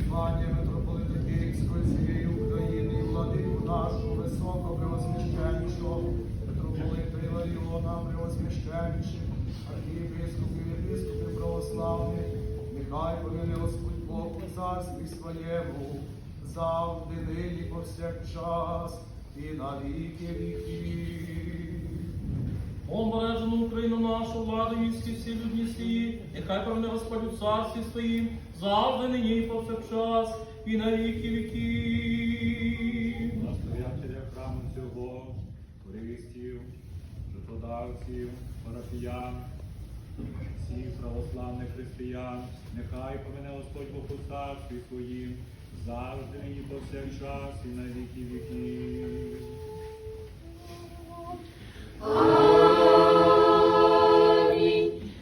Звання митрополита Київської всієї України і владику нашу високопреосвященнішого митрополита Іларіона преосвященніших, архієпископів і єпископів православних, нехай помине Господь Бог у царстві своєму, завжди нині повсякчас і на віки віків. Обережену Україну нашу, владу міські всі людні сії, нехай повне Господь у царстві своїм, завжди нині і повсякчас, і на віки віків. Настоятеля храму цього, користів, жертводавців, парафіян, всіх православних християн, нехай помине Господь Бог у царстві своїм, завжди нині і повсякчас, і на віки віків.